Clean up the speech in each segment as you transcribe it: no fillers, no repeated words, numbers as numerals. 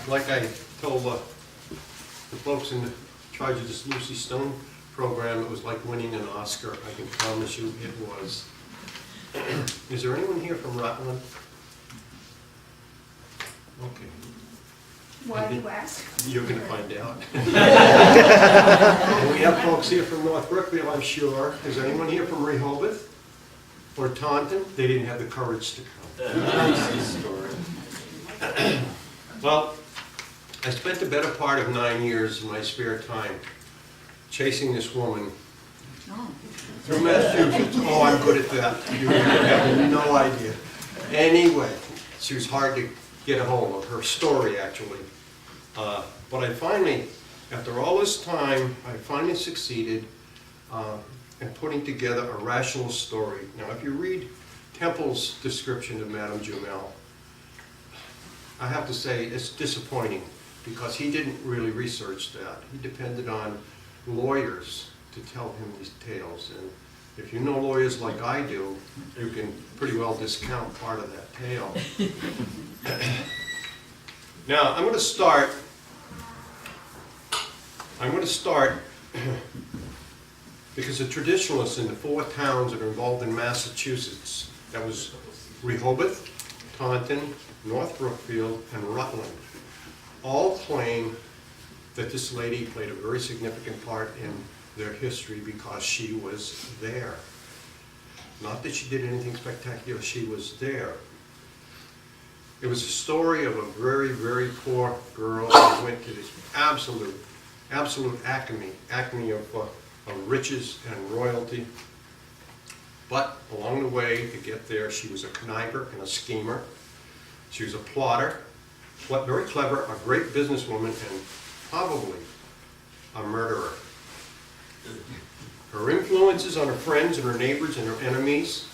like I told the folks in charge of this Lucy Stone program, it was like winning an Oscar. I can promise you it was. Is there anyone here from Rutland? Okay. Why do you ask? You're going to find out. We have folks here from North Brookfield, I'm sure. Is there anyone here from Rehoboth or Taunton? They didn't have the courage to come. Well, I spent the better part of 9 years in my spare time chasing this woman through Massachusetts. Oh, I'm good at that. You have no idea. Anyway, she was hard to get a hold of, her story actually. But I finally, after all this time, I finally succeeded in putting together a rational story. Now, if you read Temple's description of Madame Jumel, I have to say it's disappointing because he didn't really research that. He depended on lawyers to tell him these tales. And if you know lawyers like I do, you can pretty well discount part of that tale. Now, I'm going to start because the traditionalists in the 4 towns that are involved in Massachusetts, that was Rehoboth, Taunton, North Brookfield, and Rutland, all claim that this lady played a very significant part in their history because she was there. Not that she did anything spectacular, she was there. It was a story of a very, very poor girl who went to this absolute acme of riches and royalty. But along the way to get there, she was a conniver and a schemer. She was a plotter, very clever, a great businesswoman, and probably a murderer. Her influences on her friends and her neighbors and her enemies,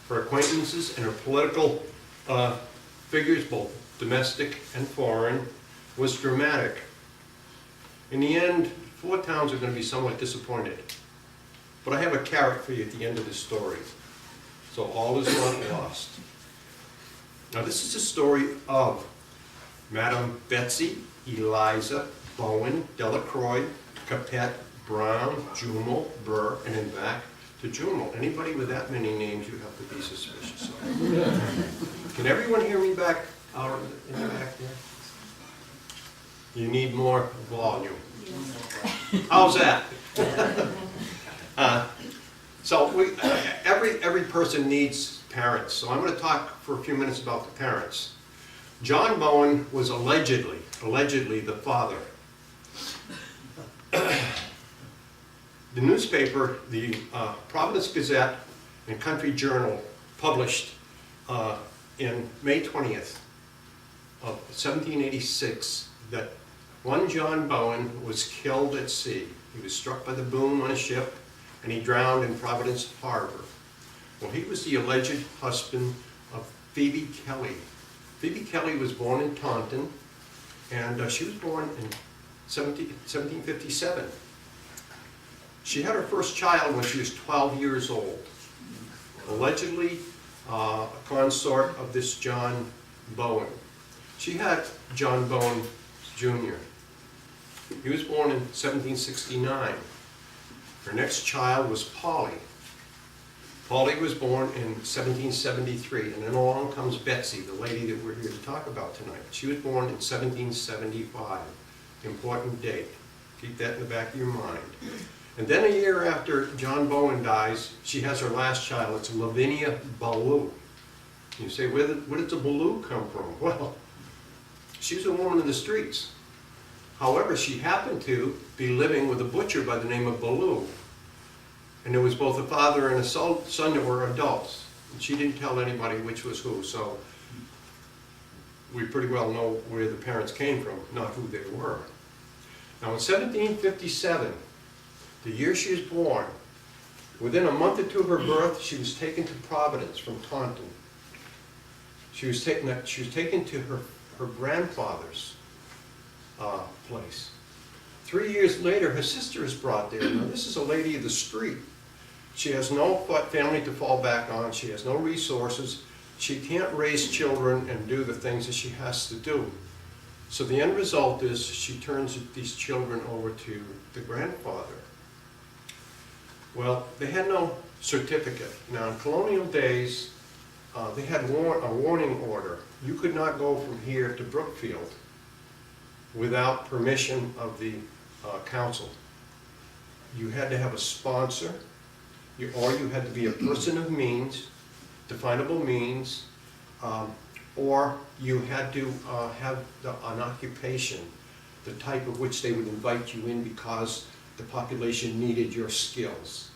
her acquaintances and her political figures, both domestic and foreign, was dramatic. In the end, 4 towns are going to be somewhat disappointed. But I have a carrot for you at the end of this story. So all is not lost. Now this is the story of Madame Betsy, Eliza, Bowen, Delacroix, Capet, Brown, Jumel, Burr, and in back to Jumel. Anybody with that many names, you have to be suspicious of. Can everyone hear me back out in the back there? You need more volume. How's that? Every person needs parents. So I'm going to talk for a few minutes about the parents. John Bowen was allegedly the father. The newspaper, the Providence Gazette and Country Journal published in May 20th of 1786 that one John Bowen was killed at sea. He was struck by the boom on a ship and he drowned in Providence Harbor. Well, he was the alleged husband of Phoebe Kelly. Phoebe Kelly was born in Taunton, and she was born in 1757. She had her first child when she was 12 years old. Allegedly a consort of this John Bowen. She had John Bowen Jr. He was born in 1769. Her next child was Polly. Polly was born in 1773, and then along comes Betsy, the lady that we're here to talk about tonight. She was born in 1775. Important date. Keep that in the back of your mind. And then a year after John Bowen dies, she has her last child. It's Lavinia Ballou. You say, where did the Ballou come from? Well, she was a woman in the streets. However, she happened to be living with a butcher by the name of Ballou. And there was both a father and a son that were adults. And she didn't tell anybody which was who, so we pretty well know where the parents came from, not who they were. Now in 1757, the year she was born, within a month or two of her birth, she was taken to Providence from Taunton. She was taken to her grandfather's place. 3 years later, her sister is brought there. Now, this is a lady of the street. She has no family to fall back on. She has no resources. She can't raise children and do the things that she has to do. So the end result is she turns these children over to the grandfather. Well, they had no certificate. Now, in colonial days, they had a warning order. You could not go from here to Brookfield without permission of the council. You had to have a sponsor, or you had to be a person of means, definable means, or you had to have an occupation, the type of which they would invite you in because the population needed your skills.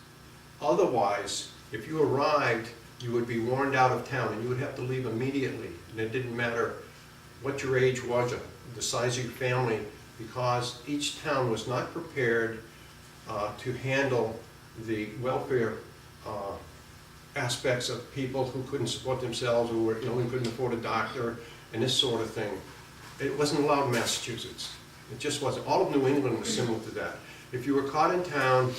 Otherwise, if you arrived, you would be warned out of town and you would have to leave immediately. And it didn't matter what your age was or the size of your family, because each town was not prepared to handle the welfare aspects of people who couldn't support themselves, who were ill and couldn't afford a doctor, and this sort of thing. It wasn't allowed in Massachusetts. It just wasn't. All of New England was similar to that. If you were caught in town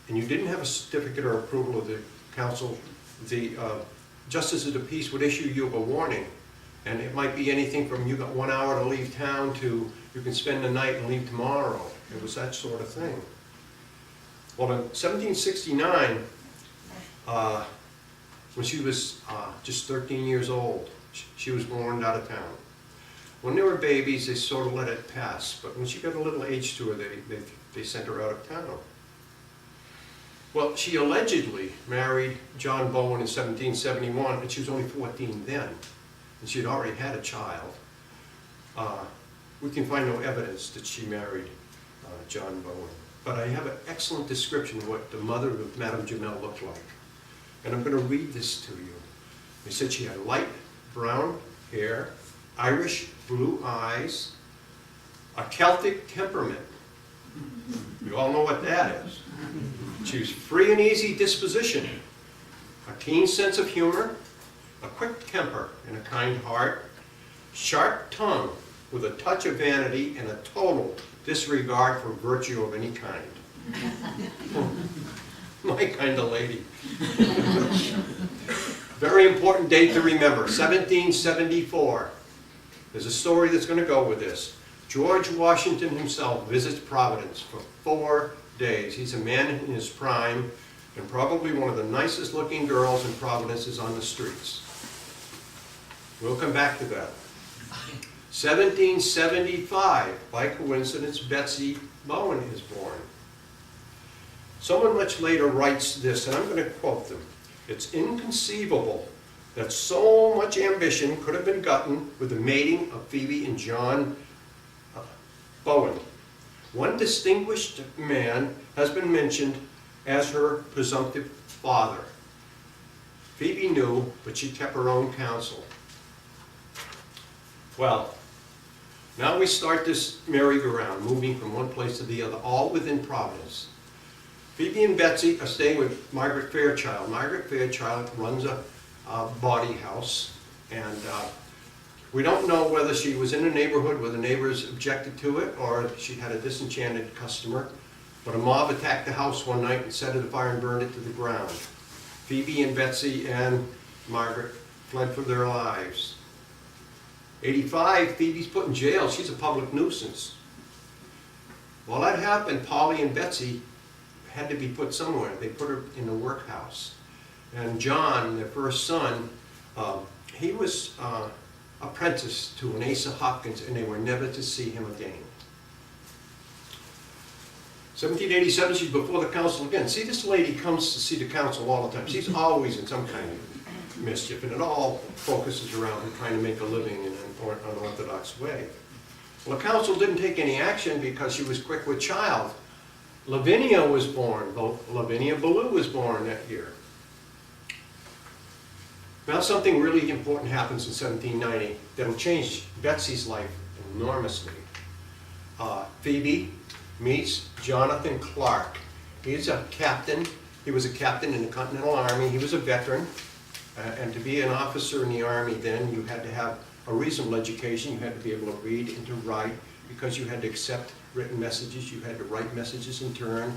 and you didn't have a certificate or approval of the council, the justice of the peace would issue you a warning. And it might be anything from you got 1 hour to leave town to you can spend the night and leave tomorrow. It was that sort of thing. Well, in 1769, when she was just 13 years old, she was warned out of town. When they were babies, they sort of let it pass, but when she got a little age to her, they sent her out of town. Well, she allegedly married John Bowen in 1771, and she was only 14 then, and she had already had a child. We can find no evidence that she married John Bowen, but I have an excellent description of what the mother of Madame Jumel looked like, and I'm going to read this to you. They said she had light brown hair, Irish blue eyes, a Celtic temperament. You all know what that is. She was free and easy disposition, a keen sense of humor, a quick temper and a kind heart, sharp tongue with a touch of vanity and a total disregard for virtue of any kind. My kind of lady. Very important date to remember, 1774. There's a story that's going to go with this. George Washington himself visits Providence for 4 days. He's a man in his prime, and probably one of the nicest looking girls in Providence is on the streets. We'll come back to that. 1775, by coincidence, Betsy Bowen is born. Someone much later writes this, and I'm going to quote them. It's inconceivable that so much ambition could have been gotten with the mating of Phoebe and John Bowen. One distinguished man has been mentioned as her presumptive father. Phoebe knew, but she kept her own counsel. Well, now we start this merry-go-round, moving from one place to the other, all within Providence. Phoebe and Betsy are staying with Margaret Fairchild. Margaret Fairchild runs a bawdy house, and we don't know whether she was in a neighborhood where the neighbors objected to it or she had a disenchanted customer, but a mob attacked the house one night and set it afire and burned it to the ground. Phoebe and Betsy and Margaret fled for their lives. 85, Phoebe's put in jail. She's a public nuisance. While that happened, Polly and Betsy had to be put somewhere. They put her in the workhouse. And John, their first son, he was apprenticed to an Asa Hopkins, and they were never to see him again. 1787, she's before the council again. See, this lady comes to see the council all the time. She's always in some kind of mischief, and it all focuses around her trying to make a living in an unorthodox way. Well, the council didn't take any action because she was quick with child. Lavinia was born. Lavinia Ballou was born that year. Now something really important happens in 1790 that'll change Betsy's life enormously. Phoebe meets Jonathan Clark. He's a captain. He was a captain in the Continental Army. He was a veteran. And to be an officer in the Army then, you had to have a reasonable education. You had to be able to read and to write because you had to accept written messages. You had to write messages in turn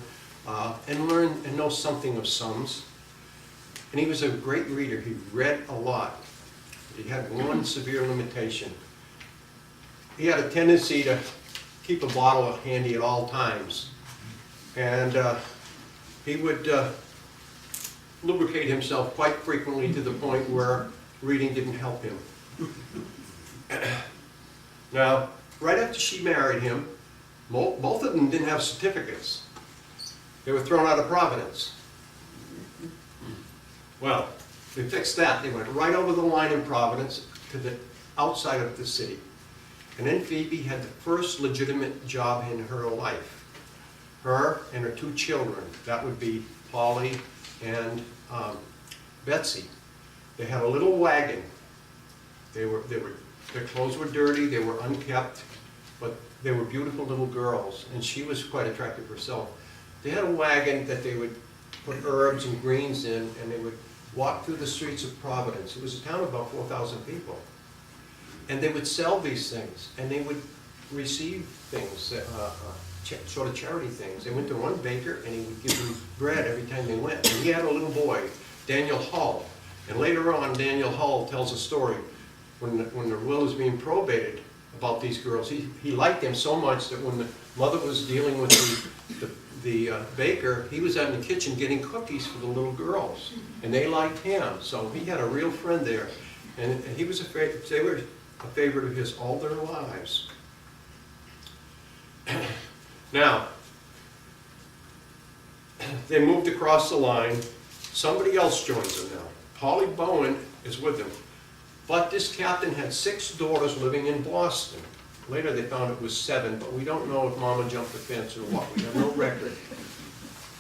and learn and know something of sums. And he was a great reader. He read a lot. He had one severe limitation. he had a tendency to keep a bottle handy at all times. And he would lubricate himself quite frequently to the point where reading didn't help him. Now, right after she married him, both of them didn't have certificates. They were thrown out of Providence. Well, they fixed that. They went right over the line in Providence to the outside of the city. And then Phoebe had the first legitimate job in her life. Her and her two children, that would be Polly and Betsy. They had a little wagon. Their clothes were dirty, they were unkept, but they were beautiful little girls, and she was quite attractive herself. They had a wagon that they would put herbs and greens in, and they would walk through the streets of Providence. It was a town of about 4,000 people. And they would sell these things, and they would receive things, sort of charity things. They went to one baker, and he would give them bread every time they went. And he had a little boy, Daniel Hull. And later on, Daniel Hull tells a story when the will was being probated about these girls. He liked them so much that when the mother was dealing with the baker, he was out in the kitchen getting cookies for the little girls. And they liked him, so he had a real friend there. And he was they were a favorite of his all their lives. Now, they moved across the line. Somebody else joins them now. Polly Bowen is with them. But this captain had 6 daughters living in Boston. Later they found it was 7, but we don't know if Mama jumped the fence or what. We have no record.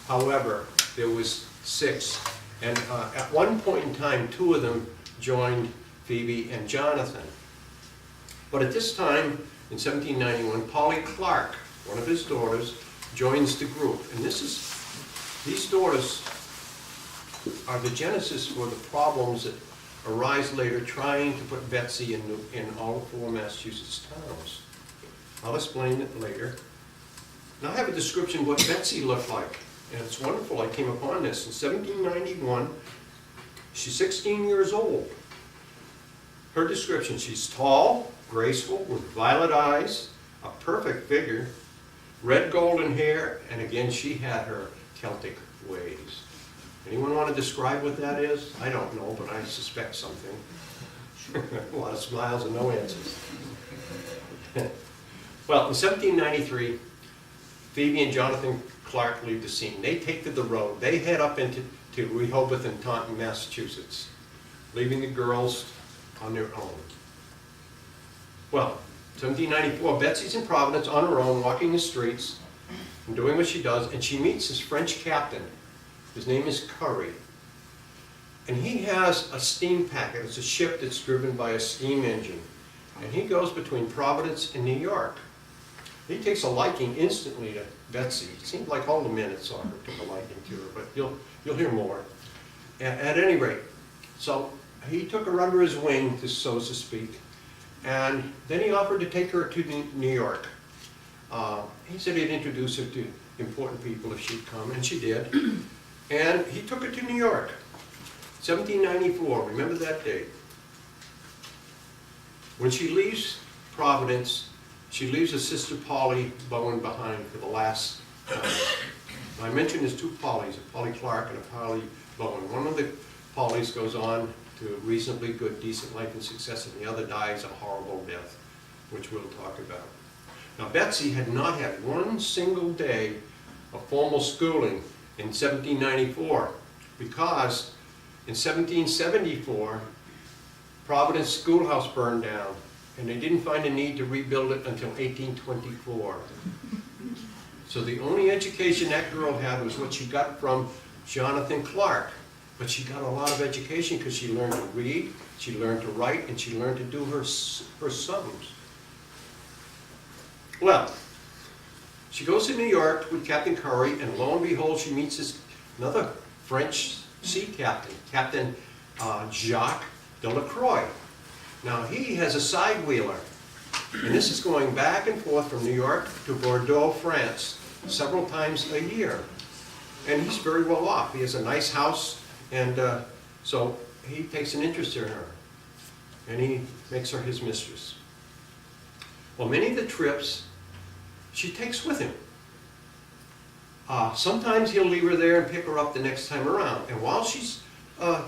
However, there was 6. And at one point in time, 2 of them joined Phoebe and Jonathan. But at this time, in 1791, Polly Clark, one of his daughters, joins the group. And these daughters are the genesis for the problems that arise later trying to put Betsy in all 4 Massachusetts towns. I'll explain it later. Now I have a description of what Betsy looked like. And it's wonderful, I came upon this. In 1791, she's 16 years old. Her description, she's tall, graceful, with violet eyes, a perfect figure, red golden hair, and again she had her Celtic ways. Anyone want to describe what that is? I don't know, but I suspect something. A lot of smiles and no answers. Well, in 1793, Phoebe and Jonathan Clark leave the scene. They take to the road. They head up into Rehoboth and Taunton, Massachusetts, leaving the girls on their own. Well, 1794, Betsy's in Providence on her own, walking the streets and doing what she does, and she meets this French captain. His name is Curry. And he has a steam packet. It's a ship that's driven by a steam engine. And he goes between Providence and New York. He takes a liking instantly to Betsy. It seemed like all the men at soccer took a liking to her, but you'll hear more. At any rate, so he took her under his wing, so to speak, and then he offered to take her to New York. He said he'd introduce her to important people if she'd come, and she did. And he took her to New York, 1794, remember that date. When she leaves Providence, she leaves her sister Polly Bowen behind for the last time. I mentioned there's 2 Pollys, a Polly Clark and a Polly Bowen. One of the Pollys goes on to a reasonably good, decent life and success, and the other dies a horrible death, which we'll talk about. Now, Betsy had not had one single day of formal schooling in 1794, because in 1774, Providence schoolhouse burned down, and they didn't find a need to rebuild it until 1824. So the only education that girl had was what she got from Jonathan Clark. But she got a lot of education because she learned to read, she learned to write, and she learned to do her sums. Well, she goes to New York with Captain Curry, and lo and behold, she meets another French sea captain, Captain Jacques Delacroix. Now, he has a side-wheeler, and this is going back and forth from New York to Bordeaux, France, several times a year. And he's very well off. He has a nice house, and so he takes an interest in her, and he makes her his mistress. Well, many of the trips she takes with him. Sometimes he'll leave her there and pick her up the next time around. And while she's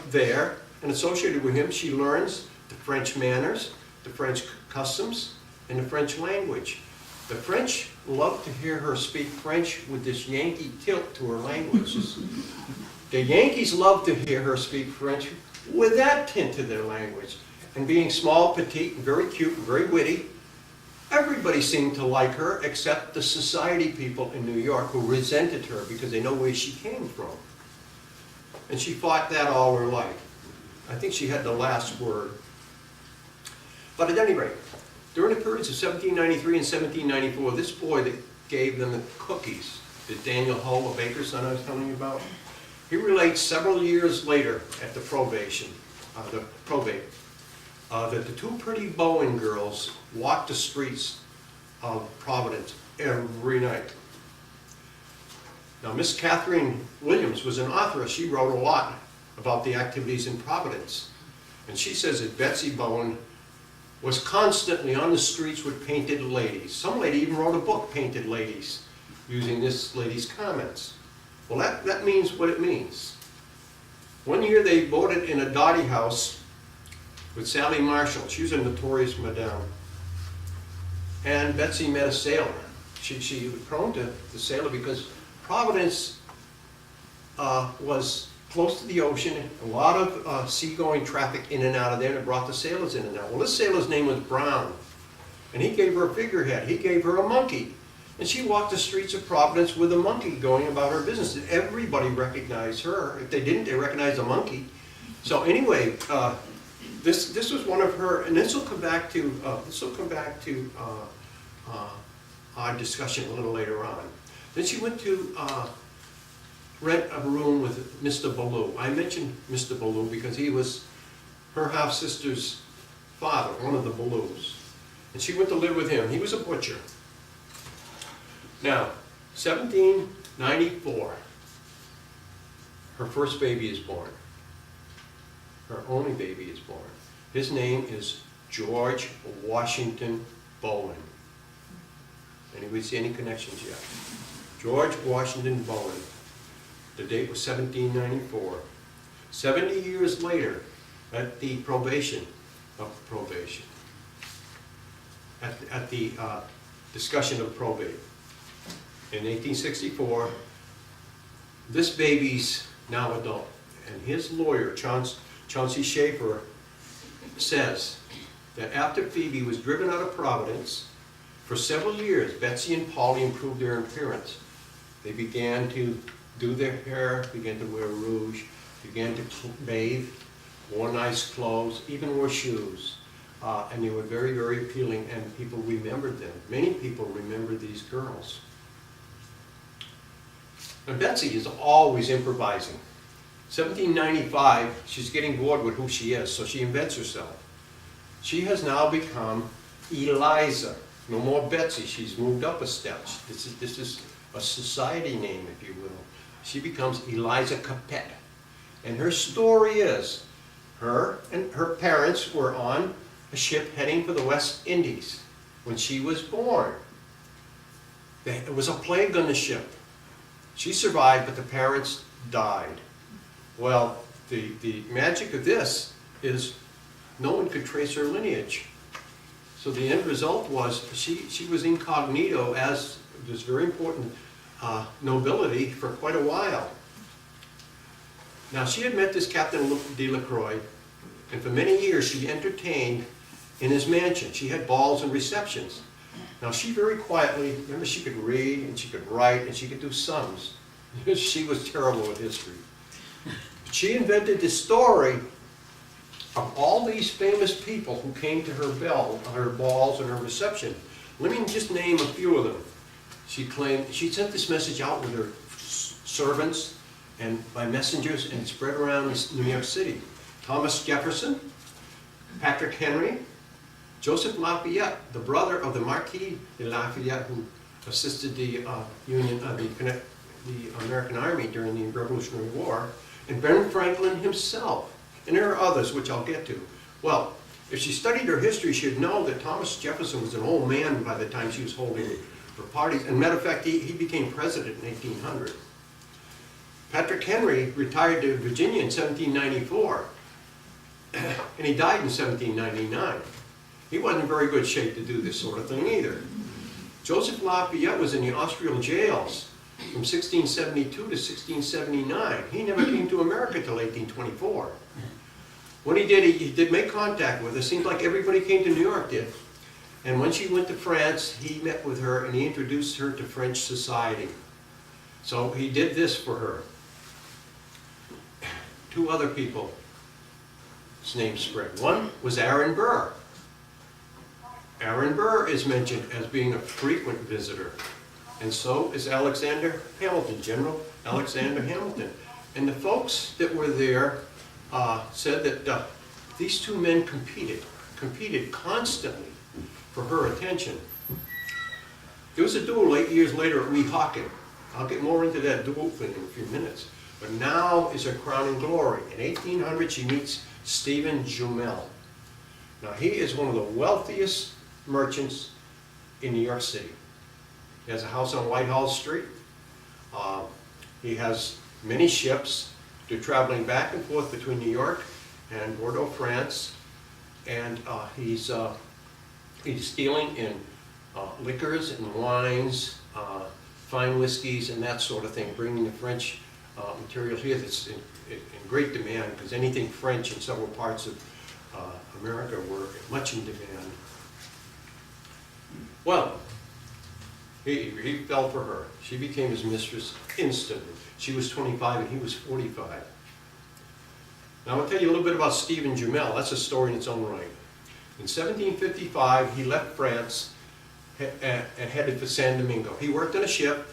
there and associated with him, she learns the French manners, the French customs, and the French language. The French love to hear her speak French with this Yankee tilt to her languages. The Yankees love to hear her speak French with that tint to their language. And being small, petite, and very cute, and very witty, everybody seemed to like her except the society people in New York who resented her because they know where she came from. And she fought that all her life. I think she had the last word. But at any rate, during the periods of 1793 and 1794, this boy that gave them the cookies, the Daniel Hull, a baker's son I was telling you about, he relates several years later at the probate, that the two pretty Bowen girls walked the streets of Providence every night. Now, Miss Catherine Williams was an author. She wrote a lot about the activities in Providence. And she says that Betsy Bowen was constantly on the streets with painted ladies. Some lady even wrote a book, Painted Ladies, using this lady's comments. Well, that means what it means. One year they boarded in a dotty house with Sally Marshall. She was a notorious madame. And Betsy met a sailor. She was prone to the sailor because Providence was close to the ocean, a lot of seagoing traffic in and out of there, and it brought the sailors in and out. Well, this sailor's name was Brown, and he gave her a figurehead. He gave her a monkey. And she walked the streets of Providence with a monkey going about her business. And everybody recognized her. If they didn't, they recognized the monkey. So anyway, this was one of her, and this will come back to our discussion a little later on. Then she went to rent a room with Mr. Ballou. I mentioned Mr. Ballou because he was her half-sister's father, one of the Ballous. And she went to live with him. He was a butcher. Now, 1794, her first baby is born. Her only baby is born. His name is George Washington Bowen. Anybody see any connections yet? George Washington Bowen. The date was 1794. 70 years later, at the at the discussion of probate, in 1864, this baby's now adult, and his lawyer, Chauncey Schaefer, says that after Phoebe was driven out of Providence, for several years, Betsy and Polly improved their appearance. They began to do their hair, began to wear rouge, began to bathe, wore nice clothes, even wore shoes. And they were very, very appealing, and people remembered them. Many people remember these girls. And Betsy is always improvising. 1795, she's getting bored with who she is, so she invents herself. She has now become Eliza. No more Betsy, she's moved up a step. This is a society name, if you will. She becomes Eliza Capet. And her story is, her and her parents were on a ship heading for the West Indies when she was born. There was a plague on the ship. She survived, but the parents died. Well, the magic of this is no one could trace her lineage. So the end result was she was incognito as this very important nobility for quite a while. Now, she had met this Captain de La Croix, and for many years she entertained in his mansion. She had balls and receptions. Now, she very quietly, remember, she could read and she could write and she could do sums. She was terrible at history. But she invented this story of all these famous people who came to her balls and her reception. Let me just name a few of them. She claimed, she sent this message out with her servants and by messengers, and it spread around New York City. Thomas Jefferson, Patrick Henry, Joseph Lafayette, the brother of the Marquis de Lafayette, who assisted the American Army during the Revolutionary War, and Ben Franklin himself. And there are others, which I'll get to. Well, If she studied her history, she'd know that Thomas Jefferson was an old man by the time she was holding her parties. And matter of fact, he became president in 1800. Patrick Henry retired to Virginia in 1794, and he died in 1799. He wasn't in very good shape to do this sort of thing either. Joseph Lafayette was in the Austrian jails from 1672 to 1679. He never came to America till 1824. When he did make contact with her. It seemed like everybody came to New York did. And when she went to France, he met with her and he introduced her to French society. So he did this for her. Two other people, his name spread. One was Aaron Burr. Aaron Burr is mentioned as being a frequent visitor. And so is Alexander Hamilton, General Alexander Hamilton. And the folks that were there said that these two men competed constantly for her attention. There was a duel 8 years later at Weehawken. I'll get more into that duel thing in a few minutes. But now is her crowning glory. In 1800, she meets Stephen Jumel. Now, he is one of the wealthiest merchants in New York City. He has a house on Whitehall Street. He has many ships. They're traveling back and forth between New York and Bordeaux, France. And he's dealing in liquors and wines, fine whiskeys and that sort of thing, bringing the French material here that's in great demand, because anything French in several parts of America were much in demand. Well, he fell for her. She became his mistress instantly. She was 25 and he was 45. Now I'll tell you a little bit about Stephen Jumel. That's a story in its own right. In 1755, he left France and headed for San Domingo. He worked on a ship,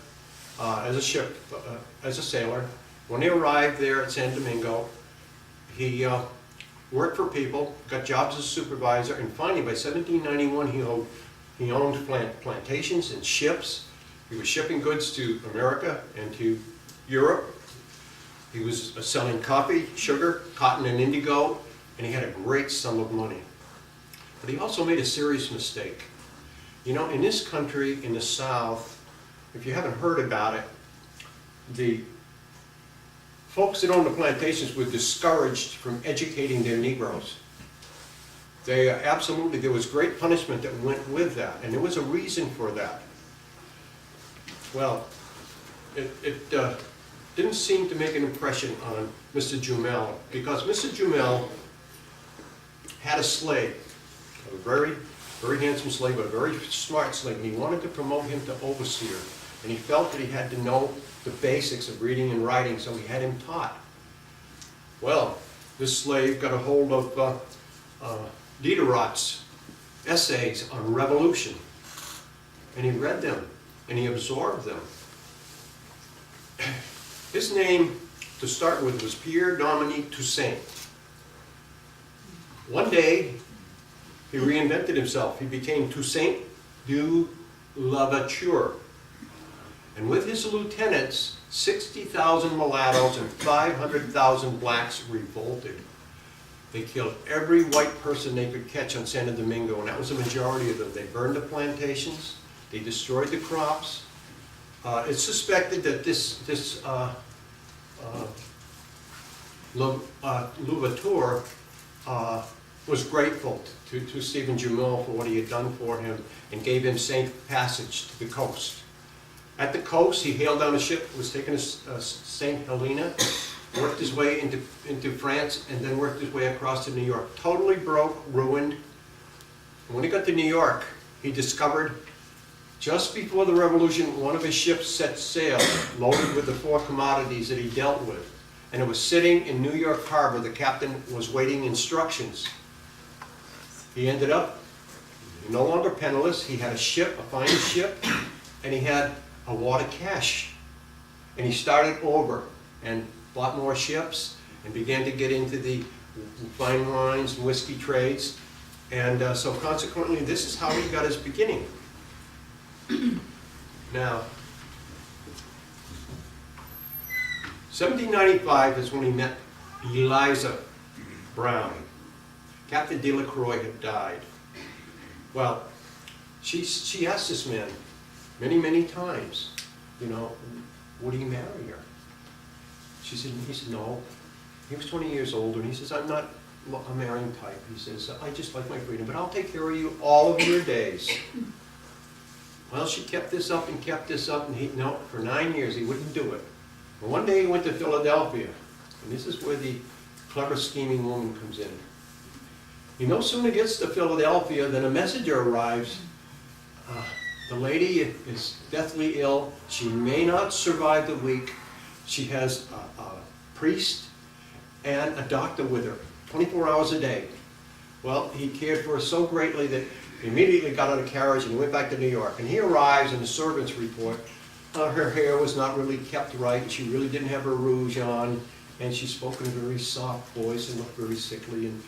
as a sailor. When they arrived there at San Domingo, he worked for people, got jobs as a supervisor, and finally by 1791 he owned plantations and ships. He was shipping goods to America and to Europe. He was selling coffee, sugar, cotton, and indigo, and he had a great sum of money. But he also made a serious mistake. You know, in this country, in the South, if you haven't heard about it, the folks that owned the plantations were discouraged from educating their Negroes. They absolutely, there was great punishment that went with that, and there was a reason for that. Well, it didn't seem to make an impression on Mr. Jumel, because Mr. Jumel had a slave, a very, very handsome slave, a very smart slave, and he wanted to promote him to overseer. And he felt that he had to know the basics of reading and writing, so he had him taught. Well, this slave got a hold of Diderot's essays on revolution, and he read them, and he absorbed them. His name, to start with, was Pierre Dominique Toussaint. One day, he reinvented himself. He became Toussaint du Louverture. And with his lieutenants, 60,000 mulattoes and 500,000 blacks revolted. They killed every white person they could catch on Santo Domingo, and that was a majority of them. They burned the plantations, they destroyed the crops. It's suspected that this Louverture was grateful to Stephen Jumel for what he had done for him and gave him safe passage to the coast. At the coast, he hailed down a ship, was taken to St. Helena, worked his way into France, and then worked his way across to New York. Totally broke, ruined. And when he got to New York, he discovered, just before the Revolution, one of his ships set sail, loaded with the 4 commodities that he dealt with. And it was sitting in New York Harbor. The captain was waiting instructions. He ended up no longer penniless. He had a ship, a fine ship, and he had a wad of cash. And he started over and bought more ships and began to get into the fine wines and whiskey trades. And so consequently, this is how he got his beginning. Now, 1795 is when he met Eliza Brown. Captain Delacroix had died. Well, she asked this man many times, you know, would he marry her? He said, no. He was 20 years older, and he says, I'm not a marrying type. He says, I just like my freedom, but I'll take care of you all of your days. Well, she kept this up, and no, for 9 years he wouldn't do it. Well, one day he went to Philadelphia, and this is where the clever scheming woman comes in. He no sooner gets to Philadelphia than a messenger arrives. The lady is deathly ill. She may not survive the week. She has a priest and a doctor with her, 24 hours a day. Well, he cared for her so greatly that he immediately got on a carriage and went back to New York. And he arrives, and the servants report her hair was not really kept right. She really didn't have her rouge on, and she spoke in a very soft voice and looked very sickly. And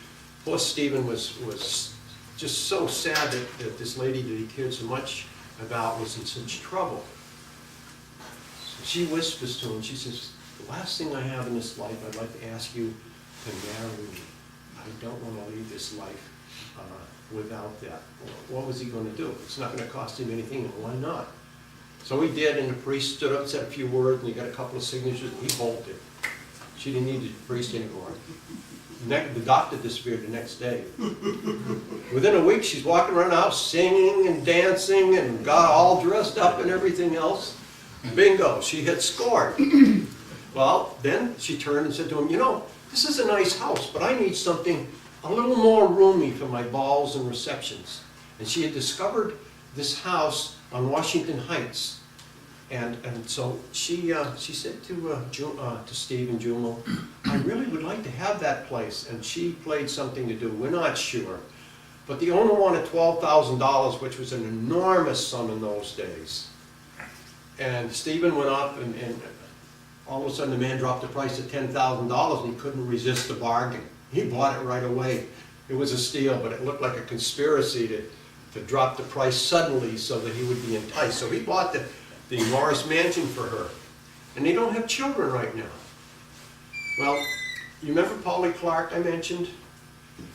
poor Stephen was just so sad that this lady that he cared so much about was in such trouble. So she whispers to him, she says, the last thing I have in this life, I'd like to ask you to marry me. I don't want to leave this life without that. Well, what was he going to do? It's not going to cost him anything, and why not? So he did, and the priest stood up and said a few words, and he got a couple of signatures, and he bolted. She didn't need the priest anymore. The doctor disappeared the next day. Within a week, she's walking around the house singing and dancing and got all dressed up and everything else. Bingo, she had scored. Well, then she turned and said to him, you know, this is a nice house, but I need something a little more roomy for my balls and receptions. And she had discovered this house on Washington Heights. And so she said to Steve and Jumel, I really would like to have that place. And she played something to do. We're not sure. But the owner wanted $12,000, which was an enormous sum in those days. And Stephen went up, and all of a sudden the man dropped the price to $10,000, and he couldn't resist the bargain. He bought it right away. It was a steal, but it looked like a conspiracy to drop the price suddenly so that he would be enticed. So he bought the Morris Mansion for her. And they don't have children right now. Well, you remember Polly Clark I mentioned?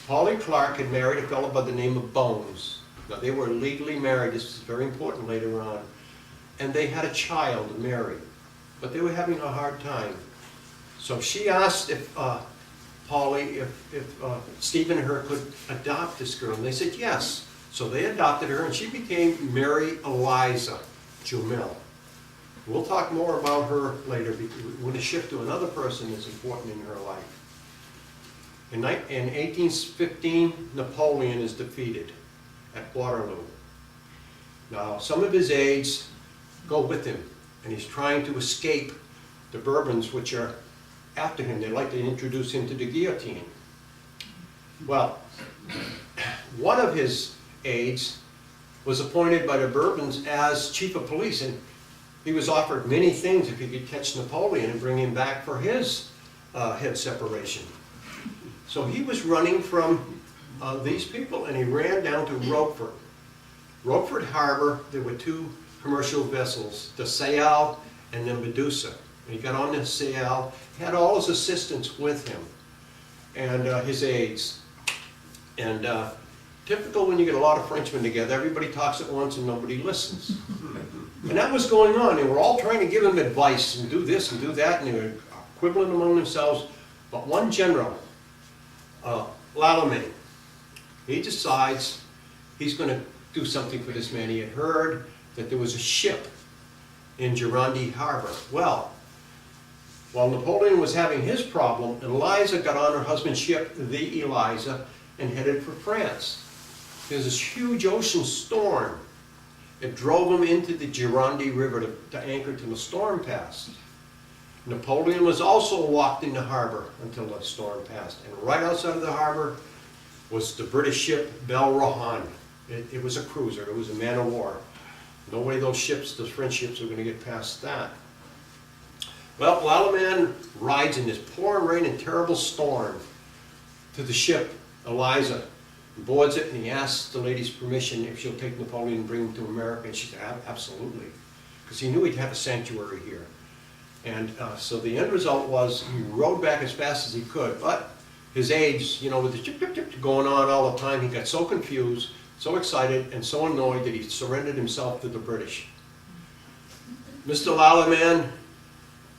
Polly Clark had married a fellow by the name of Bones. Now, they were legally married. This is very important later on. And they had a child, Mary. But they were having a hard time. So she asked if Stephen and her could adopt this girl. And they said yes. So they adopted her, and she became Mary Eliza Jumel. We'll talk more about her later. We're going to shift to another person that's important in her life. In 1815, Napoleon is defeated at Waterloo. Now, some of his aides go with him, and he's trying to escape the Bourbons, which are after him. They like to introduce him to the guillotine. Well, one of his aides was appointed by the Bourbons as chief of police, and he was offered many things if he could catch Napoleon and bring him back for his head separation. So he was running from these people, and he ran down to Rockford. Rockford Harbor, there were two commercial vessels, the Sayal and the Medusa. And he got on the Sayal, had all his assistants with him, and his aides. And typical when you get a lot of Frenchmen together, everybody talks at once and nobody listens. And that was going on. They were all trying to give him advice and do this and do that, and they were quibbling among themselves. But one general, Lallement, he decides he's going to do something for this man. He had heard that there was a ship in Gironde Harbor. Well, while Napoleon was having his problem, Eliza got on her husband's ship, the Eliza, and headed for France. There's this huge ocean storm. It drove him into the Gironde River to anchor till the storm passed. Napoleon was also locked in the harbor until the storm passed. And right outside of the harbor was the British ship Belle Rohan. It was a cruiser. It was a man of war. No way those ships, those French ships, were going to get past that. Well, Lallement rides in this pouring rain and terrible storm to the ship Eliza, boards it, and he asks the lady's permission if she'll take Napoleon and bring him to America. And she said, absolutely, because he knew he'd have a sanctuary here. And so the end result was he rode back as fast as he could, but his aides, you know, with the chip, chip, chip going on all the time, he got so confused, so excited, and so annoyed that he surrendered himself to the British. Mr. Lalaman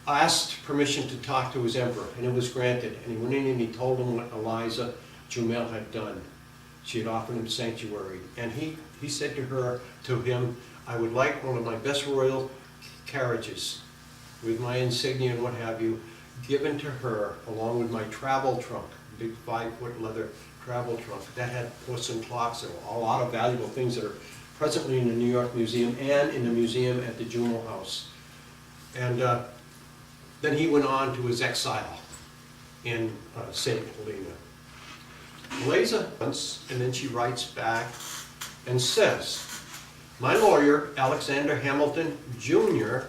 asked permission to talk to his emperor, and it was granted. And he went in and he told him what Eliza Jumel had done. She had offered him sanctuary. And he said to him, I would like one of my best royal carriages with my insignia and what have you, given to her along with my travel trunk, big 5-foot leather travel trunk. That had porcelain clocks and a lot of valuable things that are presently in the New York Museum and in the museum at the Jumel House. And then he went on to his exile in St. Helena. Eliza once, and then she writes back and says, my lawyer, Alexander Hamilton Jr.,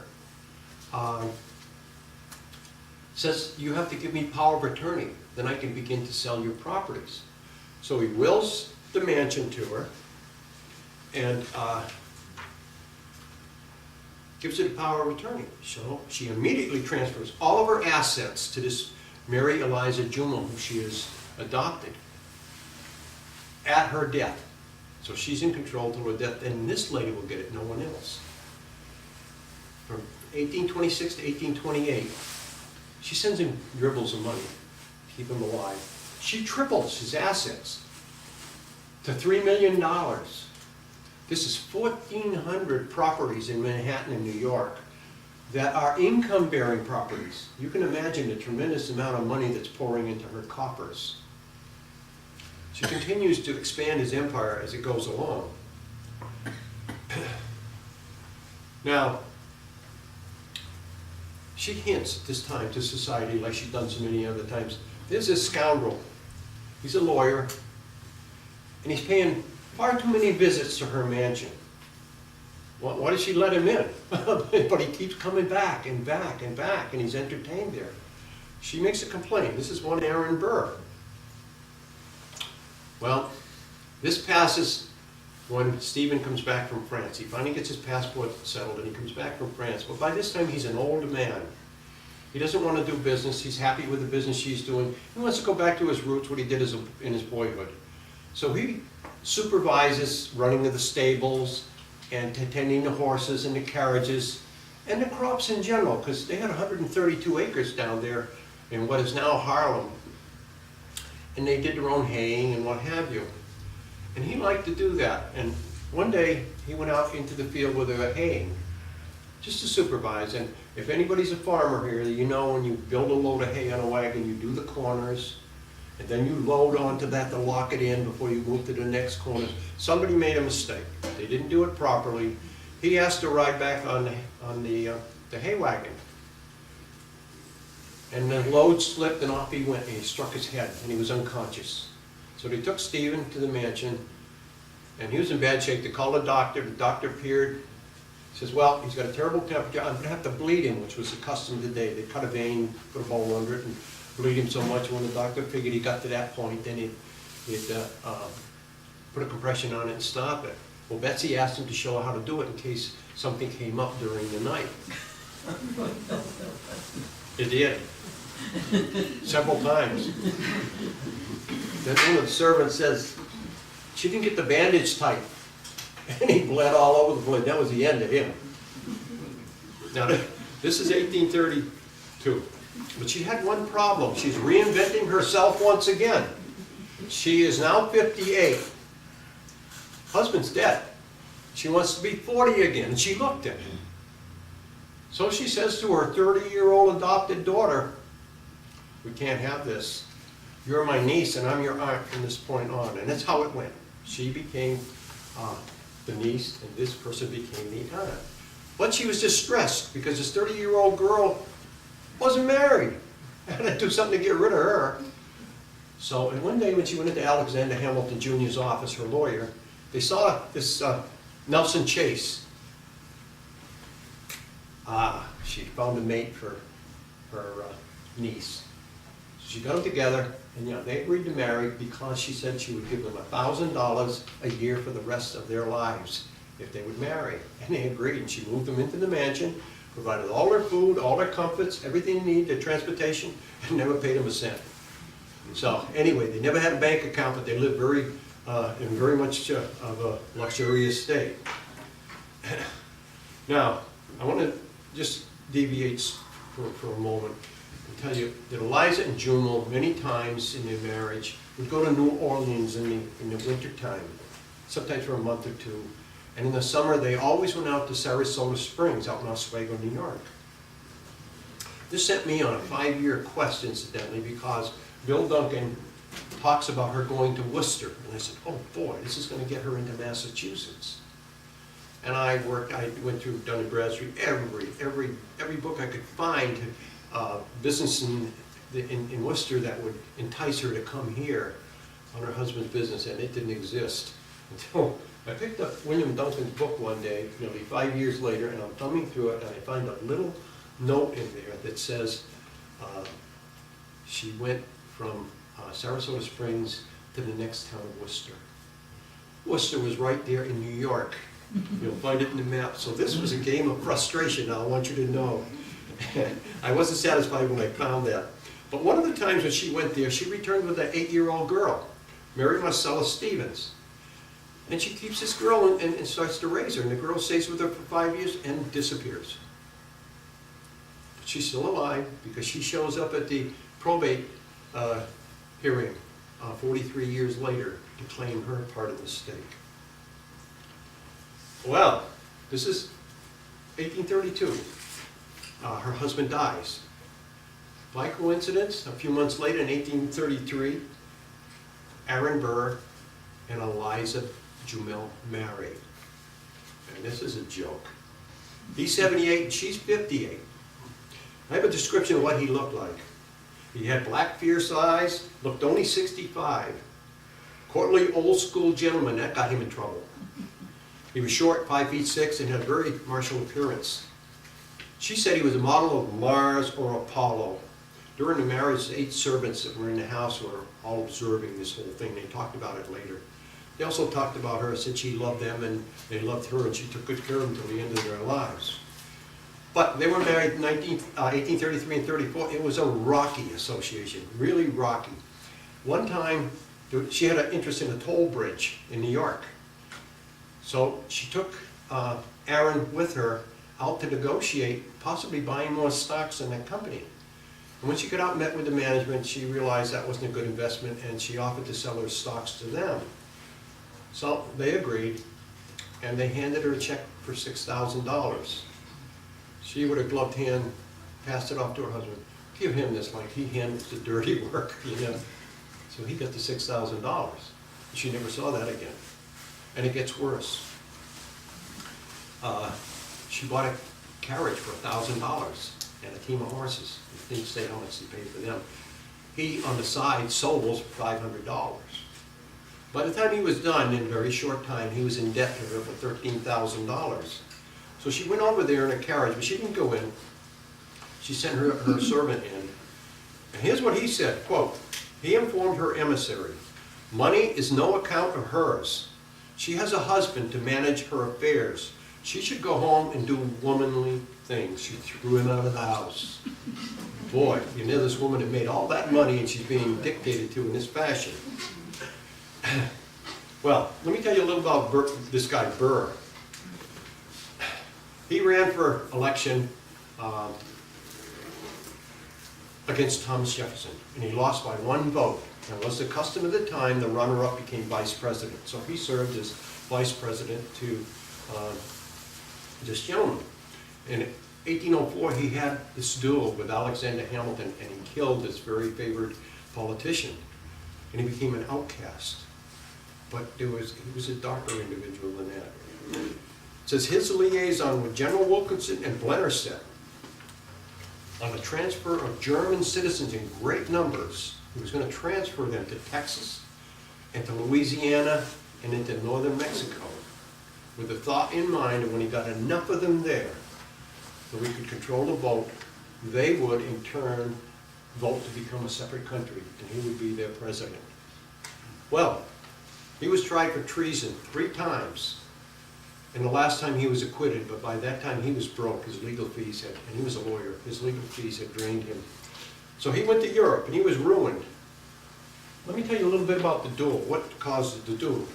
says you have to give me power of attorney, then I can begin to sell your properties. So he wills the mansion to her and gives her the power of attorney. So she immediately transfers all of her assets to this Mary Eliza Jumel, who she has adopted, at her death. So she's in control till her death, and this lady will get it, no one else. From 1826 to 1828, she sends him dribbles of money to keep him alive. She triples his assets to $3 million. This is 1,400 properties in Manhattan and New York that are income-bearing properties. You can imagine the tremendous amount of money that's pouring into her coffers. She continues to expand his empire as it goes along. Now, she hints at this time to society, like she's done so many other times. There's this scoundrel. He's a lawyer, and he's paying far too many visits to her mansion. Well, why does she let him in? But he keeps coming back and back and back, and he's entertained there. She makes a complaint. This is one Aaron Burr. Well, this passes when Stephen comes back from France. He finally gets his passport settled and he comes back from France. But by this time he's an old man. He doesn't want to do business. He's happy with the business she's doing. He wants to go back to his roots, what he did in his boyhood. So he supervises running of the stables and tending the horses and the carriages and the crops in general, because they had 132 acres down there in what is now Harlem. And they did their own haying and what have you. And he liked to do that. And one day he went out into the field where they were haying, just to supervise. And if anybody's a farmer here, you know when you build a load of hay on a wagon, you do the corners, and then you load onto that to lock it in before you move to the next corner. Somebody made a mistake. They didn't do it properly. He asked to ride back on the hay wagon. And the load slipped and off he went, and he struck his head, and he was unconscious. So they took Stephen to the mansion, and he was in bad shape. They called a doctor. The doctor appeared. He says, well, he's got a terrible temperature. I'm going to have to bleed him, which was the custom today. They cut a vein, put a bone under it, and bleed him so much. When the doctor figured he got to that point, then he'd put a compression on it and stop it. Well, Betsy asked him to show her how to do it in case something came up during the night. It did. Several times. Then one of the servants says, she didn't get the bandage tight. And he bled all over the place. That was the end of him. Now, this is 1832. But she had one problem. She's reinventing herself once again. She is now 58. Husband's dead. She wants to be 40 again. And she looked at him. So she says to her 30-year-old adopted daughter, we can't have this. You're my niece and I'm your aunt from this point on. And that's how it went. She became the niece and this person became the aunt. But she was distressed because this 30-year-old girl wasn't married. I had to do something to get rid of her. So, and one day when she went into Alexander Hamilton Jr.'s office, her lawyer, they saw this Nelson Chase. She found a mate for her niece. So she got them together, and they agreed to marry because she said she would give them $1,000 a year for the rest of their lives if they would marry. And they agreed, and she moved them into the mansion, provided all their food, all their comforts, everything they needed, their transportation, and never paid them a cent. So anyway, they never had a bank account, but they lived in very much of a luxurious state. Now, I want to just deviate for a moment and tell you that Eliza and Jumel, many times in their marriage, would go to New Orleans in the wintertime, sometimes for a month or two. And in the summer, they always went out to Sarasota Springs, out in Oswego, New York. This sent me on a 5-year quest, incidentally, because Bill Duncan talks about her going to Worcester. And I said, oh boy, this is going to get her into Massachusetts. And I went through Dun & Bradstreet, every book I could find, business in Worcester that would entice her to come here on her husband's business, and it didn't exist until I picked up William Duncan's book one day, nearly 5 years later, and I'm thumbing through it, and I find a little note in there that says she went from Sarasota Springs to the next town of Worcester. Worcester was right there in New York. You'll find it in the map. So this was a game of frustration, now I want you to know. I wasn't satisfied when I found that. But one of the times when she went there, she returned with an 8-year-old girl, Mary Marcella Stevens. And she keeps this girl and starts to raise her. And the girl stays with her for 5 years and disappears. But she's still alive because she shows up at the probate hearing 43 years later to claim her part of the estate. Well, this is 1832. Her husband dies. By coincidence, a few months later in 1833, Aaron Burr and Eliza Jumel marry. And this is a joke. He's 78 and she's 58. I have a description of what he looked like. He had black, fierce eyes, looked only 65. Courtly, old-school gentleman, that got him in trouble. He was short, 5'6", and had a very martial appearance. She said he was a model of Mars or Apollo. During the marriage, 8 servants that were in the house were all observing this whole thing. They talked about it later. They also talked about her, said she loved them and they loved her, and she took good care of them until the end of their lives. But they were married in 1833 and 34. It was a rocky association, really rocky. One time, she had an interest in a toll bridge in New York. So she took Aaron with her out to negotiate, possibly buying more stocks in that company. And when she got out and met with the management, she realized that wasn't a good investment, and she offered to sell her stocks to them. So they agreed, and they handed her a check for $6,000. She, with a gloved hand, passed it off to her husband. Give him this, like he handles the dirty work, you know. So he got the $6,000. She never saw that again. And it gets worse. She bought a carriage for $1,000 and a team of horses. He didn't say how much he paid for them. He, on the side, sold those for $500. By the time he was done, in a very short time, he was in debt to her for $13,000. So she went over there in a carriage, but she didn't go in. She sent her servant in. And here's what he said, quote, he informed her emissary, money is no account of hers. She has a husband to manage her affairs. She should go home and do womanly things. She threw him out of the house. Boy, you know, this woman had made all that money and she's being dictated to in this fashion. Well, let me tell you a little about this guy, Burr. He ran for election against Thomas Jefferson, and he lost by 1 vote. And was the custom of the time, the runner-up became vice president. So he served as vice president to this gentleman. In 1804, he had this duel with Alexander Hamilton, and he killed this very favored politician. And he became an outcast. But he was a darker individual than that. It says his liaison with General Wilkinson and Blennerstedt on the transfer of German citizens in great numbers. He was going to transfer them to Texas and to Louisiana and into northern Mexico, with the thought in mind that when he got enough of them there that we could control the vote, they would in turn vote to become a separate country, and he would be their president. Well, he was tried for treason 3 times, and the last time he was acquitted, but by that time he was broke. His legal fees had, and he was a lawyer, his legal fees had drained him. So he went to Europe, and he was ruined. Let me tell you a little bit about the duel, what caused the duel.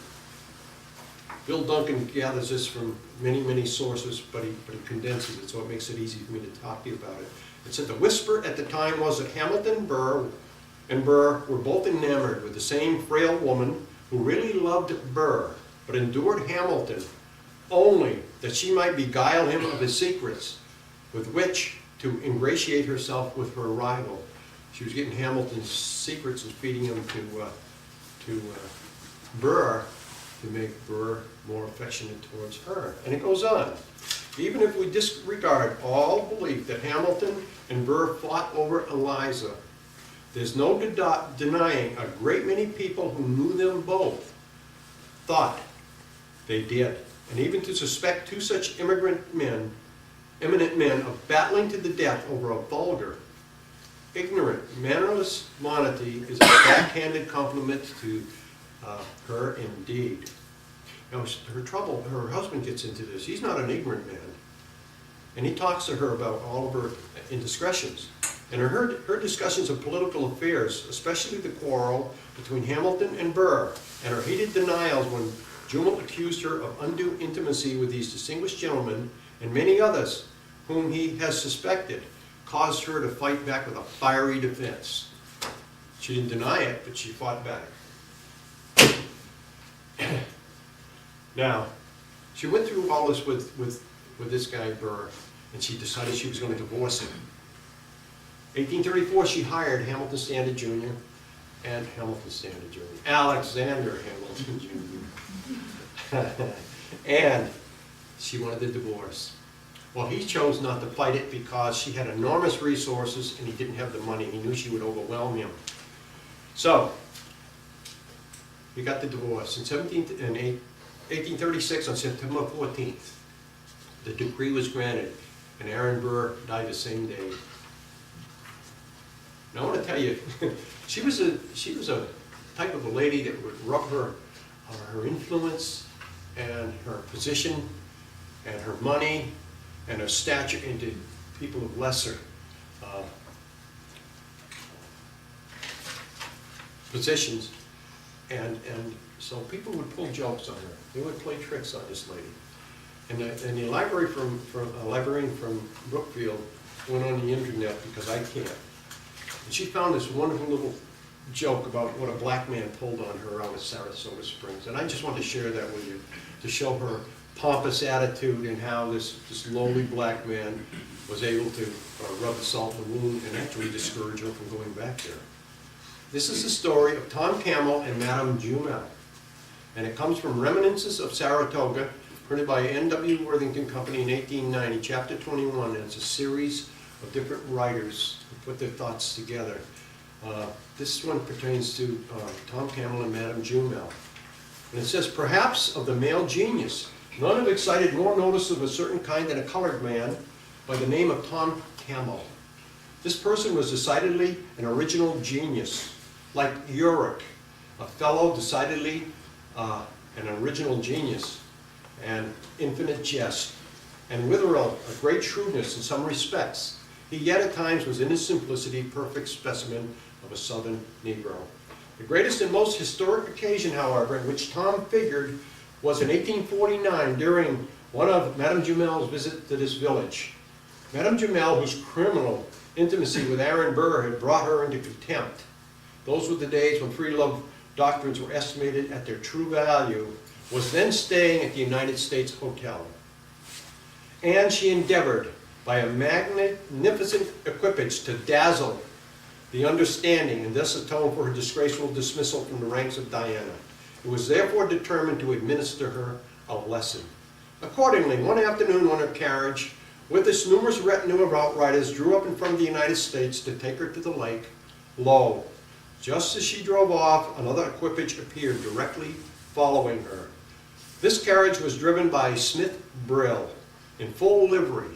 Bill Duncan gathers this from many, many sources, but he condenses it, so it makes it easy for me to talk to you about it. It said the whisper at the time was that Hamilton and Burr were both enamored with the same frail woman who really loved Burr, but endured Hamilton only that she might beguile him of his secrets, with which to ingratiate herself with her rival. She was getting Hamilton's secrets and feeding them to Burr to make Burr more affectionate towards her. And it goes on. Even if we disregard all belief that Hamilton and Burr fought over Eliza, there's no denying a great many people who knew them both thought they did. And even to suspect two such eminent men of battling to the death over a vulgar, ignorant, mannerless monody is a backhanded compliment to her indeed. Now, her husband gets into this. He's not an ignorant man. And he talks to her about all of her indiscretions. And her discussions of political affairs, especially the quarrel between Hamilton and Burr, and her heated denials when Jumel accused her of undue intimacy with these distinguished gentlemen and many others whom he has suspected, caused her to fight back with a fiery defense. She didn't deny it, but she fought back. Now, she went through all this with this guy Burr, and she decided she was going to divorce him. 1834, she hired Hamilton Standard Jr. and Alexander Hamilton Jr. And she wanted the divorce. Well, he chose not to fight it because she had enormous resources and he didn't have the money. He knew she would overwhelm him. So, he got the divorce. In 1836, on September 14th, the decree was granted, and Aaron Burr died the same day. Now, I want to tell you, she was a type of a lady that would rub her influence and her position and her money and her stature into people of lesser positions, and so people would pull jokes on her. They would play tricks on this lady. And the librarian from Brookfield went on the internet, because I can't. And she found this wonderful little joke about what a black man pulled on her out of Saratoga Springs. And I just wanted to share that with you, to show her pompous attitude and how this lowly black man was able to rub the salt in the wound and actually discourage her from going back there. This is the story of Tom Camel and Madame Jumel. And it comes from Reminiscences of Saratoga, printed by N.W. Worthington Company in 1890, chapter 21. And it's a series of different writers who put their thoughts together. This one pertains to Tom Camel and Madame Jumel. And it says, perhaps of the male genius, none have excited more notice of a certain kind than a colored man by the name of Tom Camel. This person was decidedly an original genius, like Uric, a fellow decidedly an original genius, and infinite jest, and Witherell, a great shrewdness in some respects. He yet at times was in his simplicity perfect specimen of a southern Negro. The greatest and most historic occasion, however, in which Tom figured was in 1849 during one of Madame Jumel's visits to this village. Madame Jumel, whose criminal intimacy with Aaron Burr had brought her into contempt. Those were the days when free love doctrines were estimated at their true value, was then staying at the United States Hotel. And she endeavored, by a magnificent equipage, to dazzle the understanding and thus atone for her disgraceful dismissal from the ranks of Diana. It was therefore determined to administer her a lesson. Accordingly, one afternoon when her carriage, with its numerous retinue of outriders, drew up in front of the United States to take her to the lake, lo, just as she drove off, another equipage appeared directly following her. This carriage was driven by Smith Brill in full livery,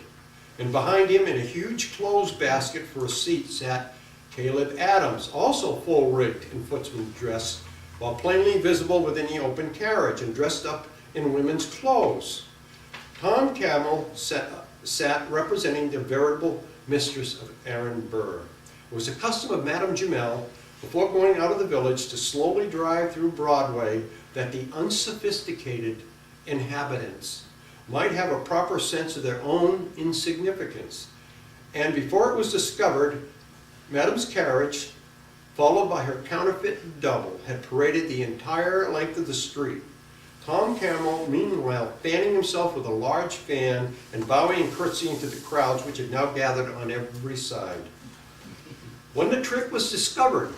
and behind him in a huge clothes basket for a seat sat Caleb Adams, also full-rigged in footman's dress, while plainly visible within the open carriage and dressed up in women's clothes. Tom Camel sat representing the veritable mistress of Aaron Burr. It was the custom of Madame Jumel before going out of the village to slowly drive through Broadway that the unsophisticated inhabitants might have a proper sense of their own insignificance. And before it was discovered, Madame's carriage, followed by her counterfeit double, had paraded the entire length of the street. Tom Camel, meanwhile, fanning himself with a large fan and bowing and curtsying to the crowds which had now gathered on every side. When the trick was discovered,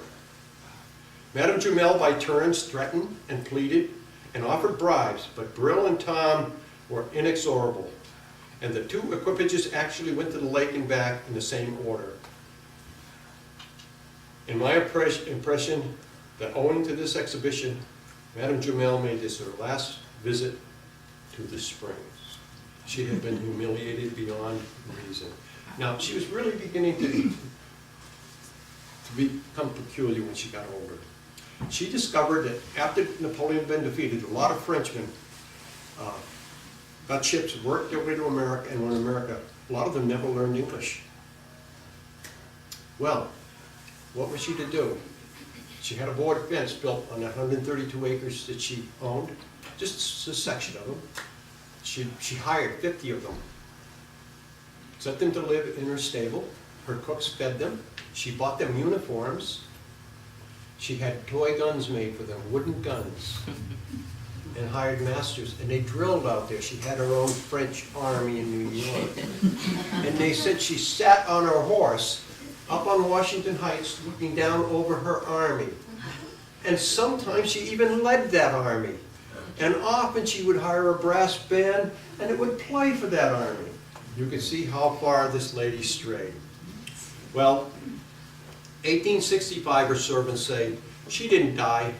Madame Jumel by turns threatened and pleaded and offered bribes, but Brill and Tom were inexorable, and the two equipages actually went to the lake and back in the same order. In my impression, that owing to this exhibition, Madame Jumel made this her last visit to the Springs. She had been humiliated beyond reason. Now, she was really beginning to become peculiar when she got older. She discovered that after Napoleon had been defeated, a lot of Frenchmen got ships, worked their way to America, and went to America. A lot of them never learned English. Well, what was she to do? She had a board fence built on 132 acres that she owned, just a section of them. She hired 50 of them, set them to live in her stable. Her cooks fed them. She bought them uniforms. She had toy guns made for them, wooden guns, and hired masters. And they drilled out there. She had her own French army in New York. And they said she sat on her horse up on Washington Heights looking down over her army. And sometimes she even led that army. And often she would hire a brass band and it would play for that army. You can see how far this lady strayed. Well, 1865, her servants say, she didn't die.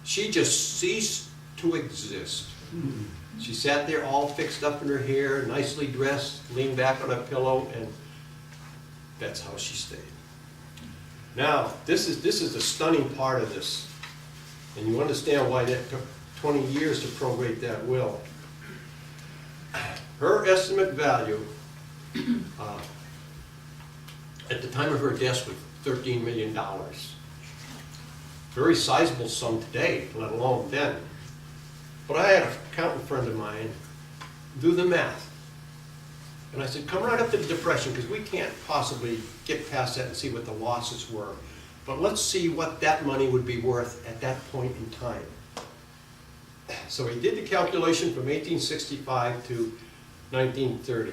She just ceased to exist. She sat there all fixed up in her hair, nicely dressed, leaned back on a pillow, and that's how she stayed. Now, this is the stunning part of this. And you understand why that took 20 years to prorate that will. Her estimate value at the time of her death was $13 million. Very sizable sum today, let alone then. But I had an accountant friend of mine do the math. And I said, come right up to the Depression, because we can't possibly get past that and see what the losses were. But let's see what that money would be worth at that point in time. So he did the calculation from 1865 to 1930.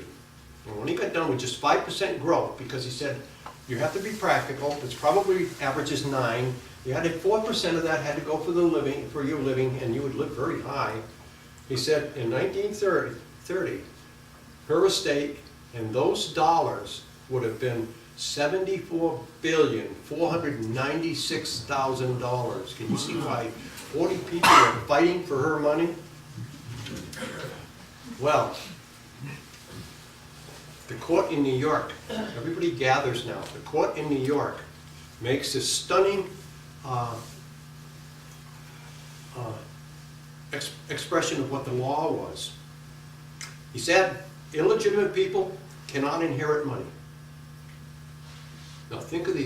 And when he got done with just 5% growth, because he said, you have to be practical, it's probably averages 9. You had 4% of that had to go for the living, for your living, and you would live very high. He said in 1930, her estate and those dollars would have been $74,496,000. Can you see why 40 people are fighting for her money? Well, the court in New York, everybody gathers now. The court in New York makes this stunning expression of what the law was. He said, illegitimate people cannot inherit money. Now think of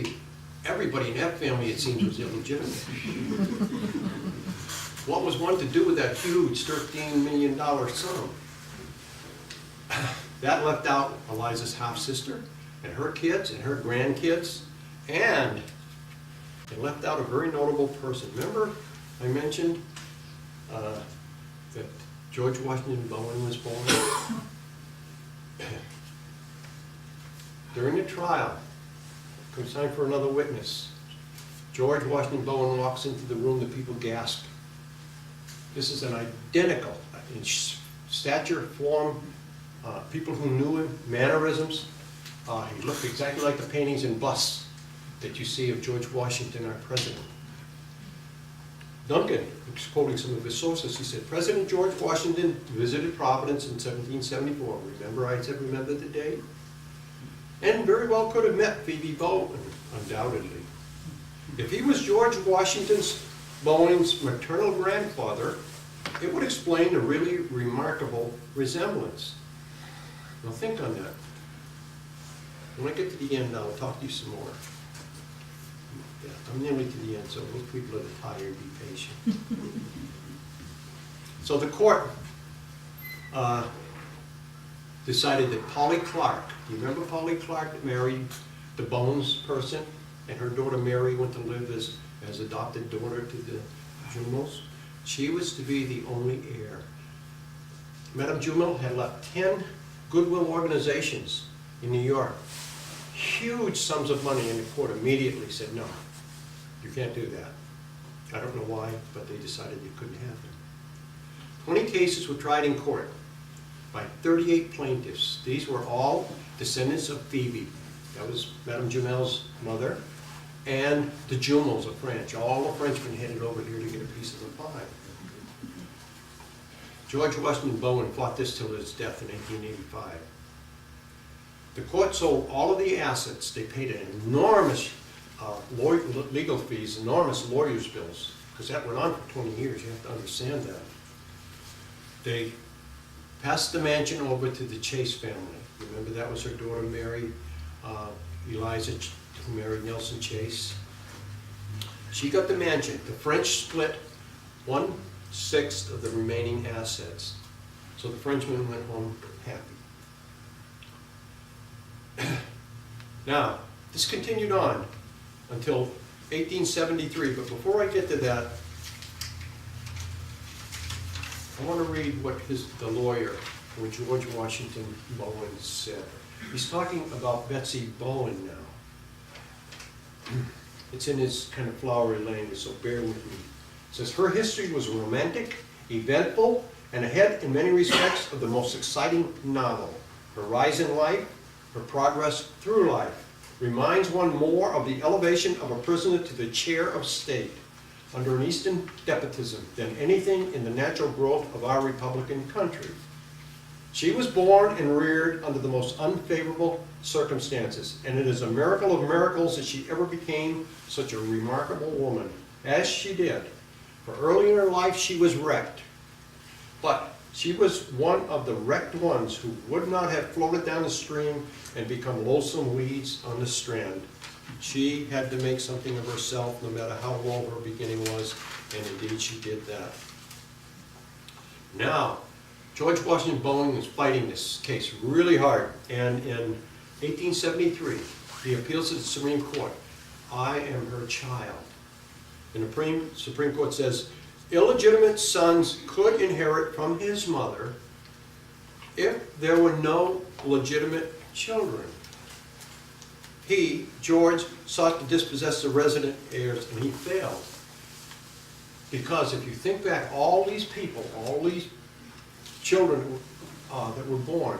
everybody in that family, it seems, was illegitimate. What was one to do with that huge $13 million sum? That left out Eliza's half-sister and her kids and her grandkids, and it left out a very notable person. Remember I mentioned that George Washington Bowen was born? During the trial, comes time for another witness. George Washington Bowen walks into the room, the people gasp. This is an identical, in stature, form, people who knew him, mannerisms. He looked exactly like the paintings and busts that you see of George Washington, our president. Duncan, quoting some of his sources, he said, President George Washington visited Providence in 1774. Remember I said remember the date? And very well could have met Phoebe Bowen, undoubtedly. If he was George Bowen's maternal grandfather, it would explain a really remarkable resemblance. Now think on that. When I get to the end, I'll talk to you some more. Yeah, I'm nearly to the end, so those people that are tired, be patient. So the court decided that Polly Clark, do you remember Polly Clark that married the Bones person? And her daughter Mary went to live as adopted daughter to the Jumels? She was to be the only heir. Madame Jumel had left 10 goodwill organizations in New York. Huge sums of money, and the court immediately said, no, you can't do that. I don't know why, but they decided you couldn't have them. 20 cases were tried in court by 38 plaintiffs. These were all descendants of Phoebe. That was Madame Jumel's mother. And the Jumels of French. All the Frenchmen headed over here to get a piece of the pie. George Washington Bowen fought this till his death in 1885. The court sold all of the assets. They paid an enormous legal fees, enormous lawyers' bills, because that went on for 20 years. You have to understand that. They passed the mansion over to the Chase family. Remember, that was her daughter Mary, Eliza, who married Nelson Chase. She got the mansion. The French split 1/6 of the remaining assets. So the Frenchmen went home happy. Now, this continued on until 1873, but before I get to that, I want to read what the lawyer for George Washington Bowen said. He's talking about Betsy Bowen now. It's in his kind of flowery language, so bear with me. It says, her history was romantic, eventful, and ahead in many respects of the most exciting novel. Her rise in life, her progress through life, reminds one more of the elevation of a prisoner to the chair of state under an Eastern despotism than anything in the natural growth of our Republican country. She was born and reared under the most unfavorable circumstances, and it is a miracle of miracles that she ever became such a remarkable woman, as she did. For early in her life she was wrecked, but she was one of the wrecked ones who would not have floated down the stream and become loathsome weeds on the strand. She had to make something of herself, no matter how low her beginning was, and indeed she did that. Now, George Washington Bowen was fighting this case really hard, and in 1873, he appeals to the Supreme Court. I am her child. And the Supreme Court says, illegitimate sons could inherit from his mother if there were no legitimate children. He, George, sought to dispossess the resident heirs, and he failed. Because if you think back, all these people, all these children that were born,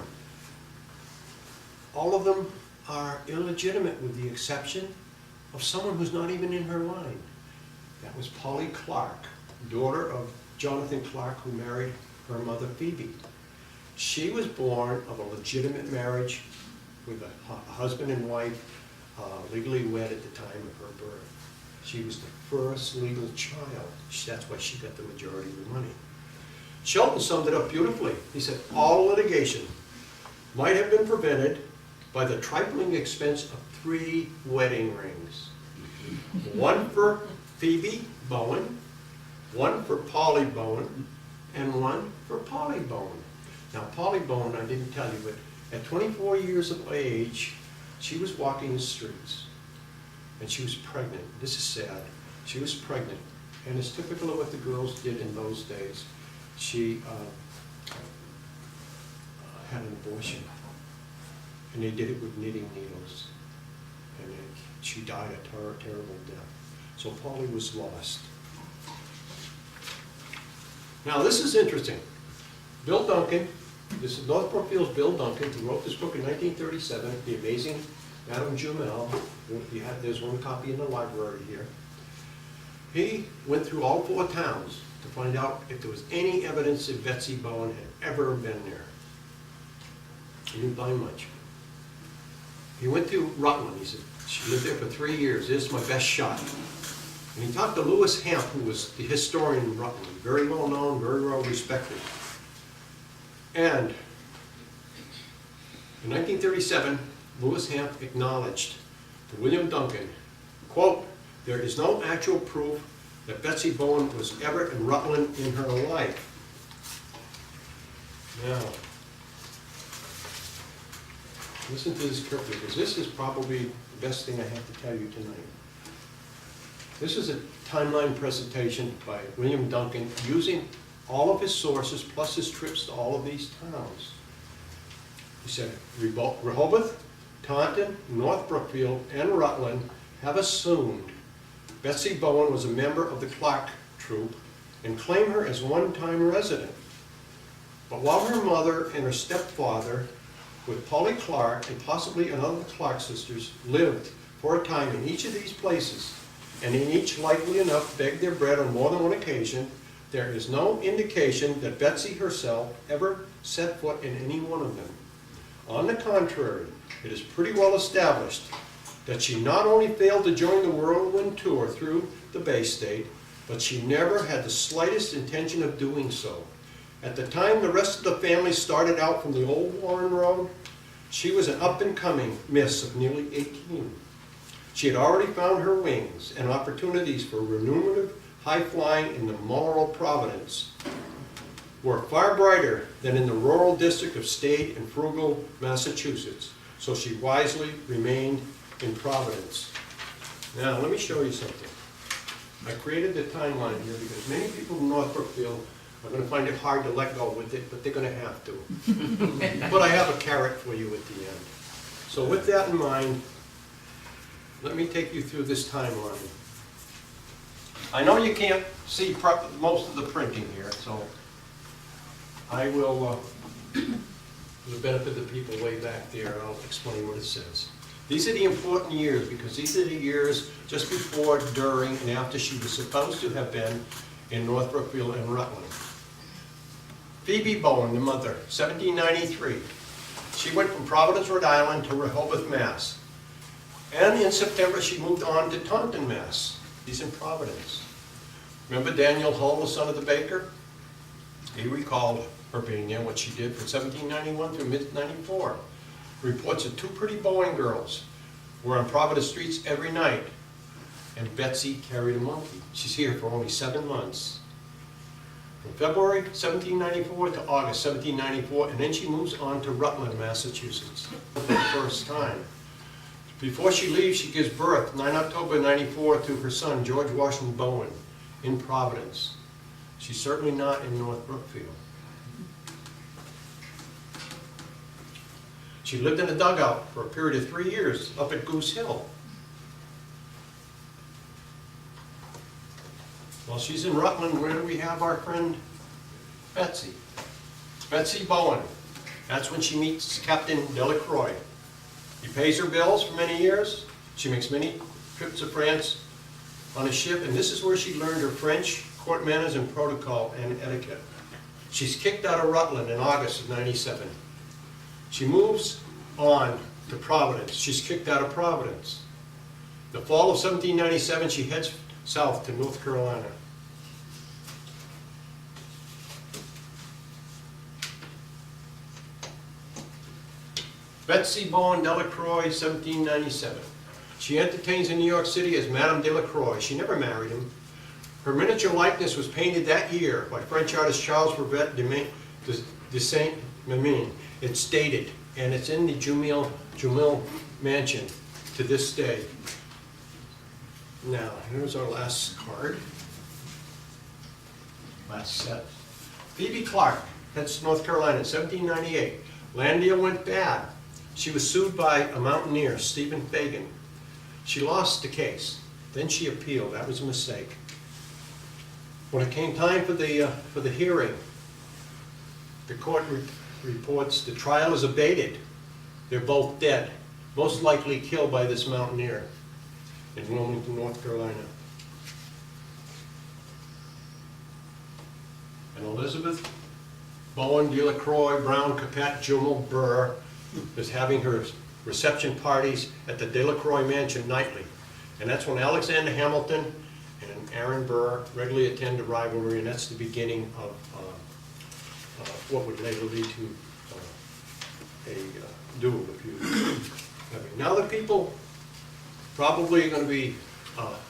all of them are illegitimate with the exception of someone who's not even in her line. That was Polly Clark, daughter of Jonathan Clark, who married her mother Phoebe. She was born of a legitimate marriage with a husband and wife, legally wed at the time of her birth. She was the first legal child. That's why she got the majority of the money. Shelton summed it up beautifully. He said, all litigation might have been prevented by the trifling expense of 3 wedding rings. One for Phoebe Bowen, one for Polly Bowen, and one for Polly Bowen. Now, Polly Bowen, I didn't tell you, but at 24 years of age, she was walking the streets, and she was pregnant. This is sad. She was pregnant, and it's typical of what the girls did in those days. She had an abortion, and they did it with knitting needles, and she died a terrible death. So Polly was lost. Now this is interesting. Bill Duncan, this is North Brookfield's Bill Duncan, who wrote this book in 1937, The Amazing Madame Jumel. There's one copy in the library here. He went through all 4 towns to find out if there was any evidence that Betsy Bowen had ever been there. He didn't find much. He went to Rutland. He said, she lived there for 3 years. This is my best shot. And he talked to Lewis Hamp, who was the historian in Rutland, very well known, very well respected. And in 1937, Lewis Hamp acknowledged to William Duncan, quote, There is no actual proof that Betsy Bowen was ever in Rutland in her life. Now, listen to this carefully, because this is probably the best thing I have to tell you tonight. This is a timeline presentation by William Duncan using all of his sources plus his trips to all of these towns. He said, Rehoboth, Taunton, North Brookfield, and Rutland have assumed Betsy Bowen was a member of the Clark troop and claim her as one-time resident. But while her mother and her stepfather, with Polly Clark and possibly another Clark sisters, lived for a time in each of these places, and in each likely enough begged their bread on more than one occasion, there is no indication that Betsy herself ever set foot in any one of them. On the contrary, it is pretty well established that she not only failed to join the whirlwind tour through the Bay State, but she never had the slightest intention of doing so. At the time the rest of the family started out from the old Warren Road, she was an up-and-coming miss of nearly 18. She had already found her wings and opportunities for remunerative high-flying in the moral Providence were far brighter than in the rural district of staid and frugal Massachusetts, so she wisely remained in Providence. Now, let me show you something. I created the timeline here because many people in North Brookfield are going to find it hard to let go with it, but they're going to have to. But I have a carrot for you at the end. So with that in mind, let me take you through this timeline. I know you can't see most of the printing here, so I will, for the benefit of the people way back there, I'll explain what it says. These are the important years because these are the years just before, during, and after she was supposed to have been in North Brookfield and Rutland. Phoebe Bowen, the mother, 1793. She went from Providence, Rhode Island to Rehoboth, Mass. And in September she moved on to Taunton, Mass. He's in Providence. Remember Daniel Hull, the son of the baker? He recalled her being there, what she did from 1791 through mid-94. Reports of two pretty Bowen girls were on Providence streets every night, and Betsy carried a monkey. She's here for only 7 months. From February 1794 to August 1794, and then she moves on to Rutland, Massachusetts for the first time. Before she leaves, she gives birth, 9 October 94, to her son, George Washington Bowen, in Providence. She's certainly not in North Brookfield. She lived in a dugout for a period of 3 years up at Goose Hill. While she's in Rutland, where do we have our friend Betsy? Betsy Bowen. That's when she meets Captain Delacroix. He pays her bills for many years. She makes many trips to France on a ship, and this is where she learned her French, court manners, and protocol and etiquette. She's kicked out of Rutland in August of 97. She moves on to Providence. She's kicked out of Providence. The fall of 1797, she heads south to North Carolina. Betsy Bowen Delacroix, 1797. She entertains in New York City as Madame Delacroix. She never married him. Her miniature likeness was painted that year by French artist Charles Brevet de Saint-Mamin. It's dated, and it's in the Jumel mansion to this day. Now, here's our last card. Last set. Phoebe Clark, that's North Carolina, 1798. Land deal went bad. She was sued by a mountaineer, Stephen Fagan. She lost the case. Then she appealed. That was a mistake. When it came time for the hearing, the court reports the trial is abated. They're both dead, most likely killed by this mountaineer in Wilmington, North Carolina. And Elizabeth Bowen, Delacroix, Brown, Capet, Jumel, Burr is having her reception parties at the Delacroix mansion nightly. And that's when Alexander Hamilton and Aaron Burr regularly attend a rivalry, and that's the beginning of what would later lead to a duel, if you. Now the people probably are going to be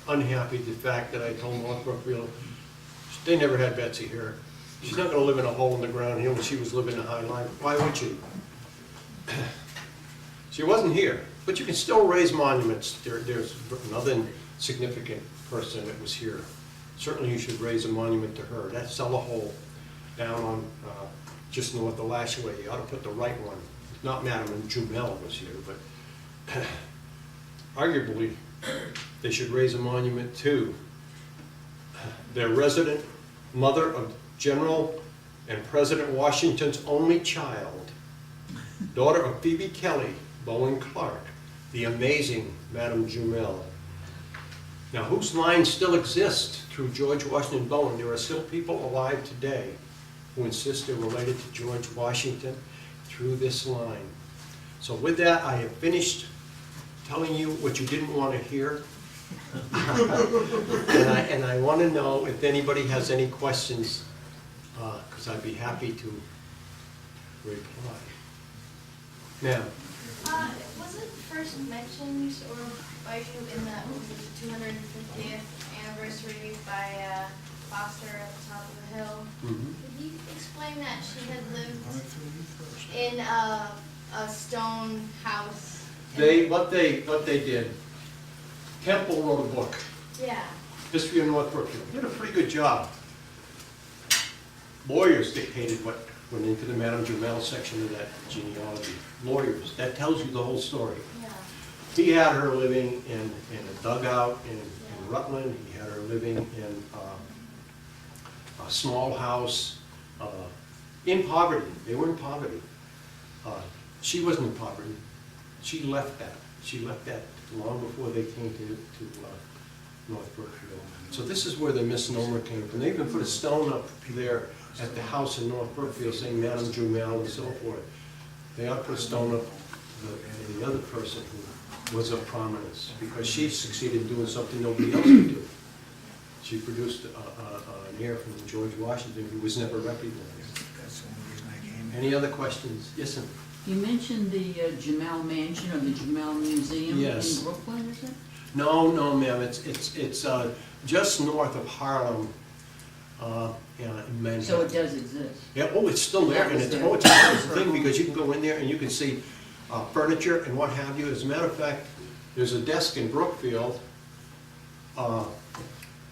unhappy at the fact that I told North Brookfield, they never had Betsy here. She's not gonna live in a hole in the ground here when she was living a high life. Why would she? She wasn't here, but you can still raise monuments. There's another significant person that was here. Certainly you should raise a monument to her. That's Cellar Hole down on just north of Lashaway. You ought to put the right one. Not Madam Jumel was here, but arguably they should raise a monument to their resident mother of General and President Washington's only child, daughter of Phoebe Kelly, Bowen Clark, the amazing Madam Jumel. Now, whose line still exists through George Washington Bowen? There are still people alive today who insist they're related to George Washington through this line. So with that, I have finished telling you what you didn't want to hear. and I want to know if anybody has any questions, because I'd be happy to reply. Now, Was it first mentioned or by you in the 250th anniversary by Foster at the top of the hill? Could you explain that she had lived in a stone house? what they did, Temple wrote a book, Yeah. History of North Brookfield. Did a pretty good job. Lawyers dictated what went into the Madame Jumel section of that genealogy. Lawyers, that tells you the whole story. Yeah. He had her living in a dugout in Rutland. He had her living in a small house in poverty. They were in poverty. She wasn't in poverty. She left that. She left that long before they came to North Brookfield. So this is where the misnomer came from. They even put a stone up there at the house in North Brookfield saying Madame Jumel and so forth. They ought to put a stone up to the other person who was of prominence, because she succeeded in doing something nobody else could do. She produced an heir from George Washington who was never recognized. That's the only reason I came. Any other questions? Yes, sir. You mentioned the Jumel Mansion or the Jumel Museum Yes. in Brooklyn, is it? No, ma'am, it's just north of Harlem, in Manhattan. So it does exist. Yeah, oh, it's still there, and it's a nice thing, because you can go in there and you can see furniture and what have you. As a matter of fact, there's a desk in Brookfield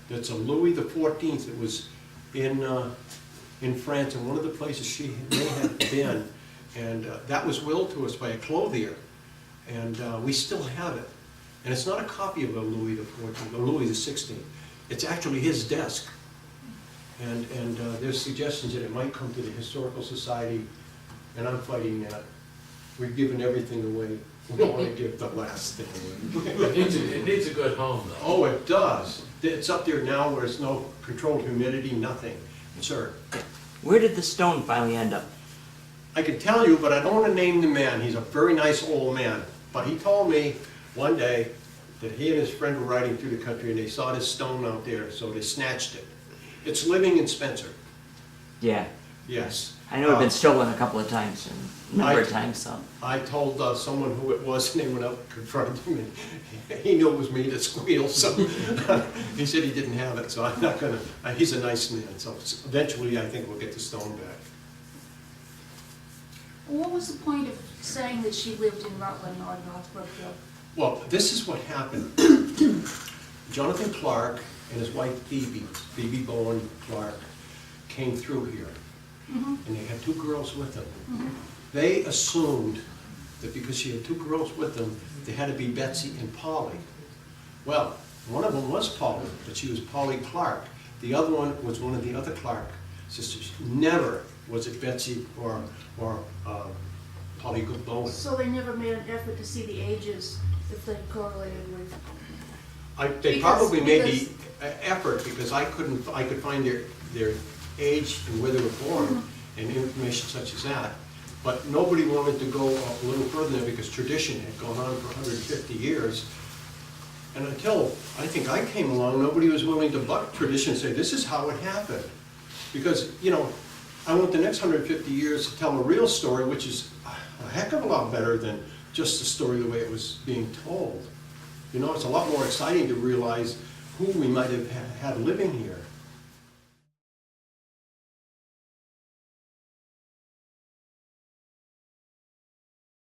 that's a Louis XIV. It was in France, and one of the places she may have been, and that was willed to us by a clothier, and we still have it. And it's not a copy of a Louis XIV, a Louis XVI. It's actually his desk. And there's suggestions that it might come to the Historical Society, and I'm fighting that. We've given everything away. We don't want to give the last thing away. It needs a good home, though. Oh, it does. It's up there now where there's no controlled humidity, nothing. Sir, Where did the stone finally end up? I can tell you, but I don't want to name the man. He's a very nice old man. But he told me one day that he and his friend were riding through the country and they saw this stone out there, so they snatched it. It's living in Spencer. Yeah, Yes. I know it's been stolen a couple of times, a number of times, so. I told someone who it was, and they went up and confronted him, and he knew it was me that squealed, so he said he didn't have it, so I'm not gonna, he's a nice man, so eventually I think we'll get the stone back. What was the point of saying that she lived in Rutland or North Brookfield? Well, this is what happened. Jonathan Clark and his wife Phoebe Bowen Clark, came through here. And they had two girls with them. They assumed that because she had two girls with them, they had to be Betsy and Polly. Well, one of them was Polly, but she was Polly Clark. The other one was one of the other Clark sisters. Never was it Betsy or Polly Bowen. So they never made an effort to see the ages if they correlated with... They Because- probably made because- the effort, because I could find their age and where they were born and information such as that. But nobody wanted to go a little further there because tradition had gone on for 150 years. And until I think I came along, nobody was willing to buck tradition and say, this is how it happened. Because, you know, I want the next 150 years to tell a real story, which is a heck of a lot better than just the story the way it was being told. You know, it's a lot more exciting to realize who we might have had living here.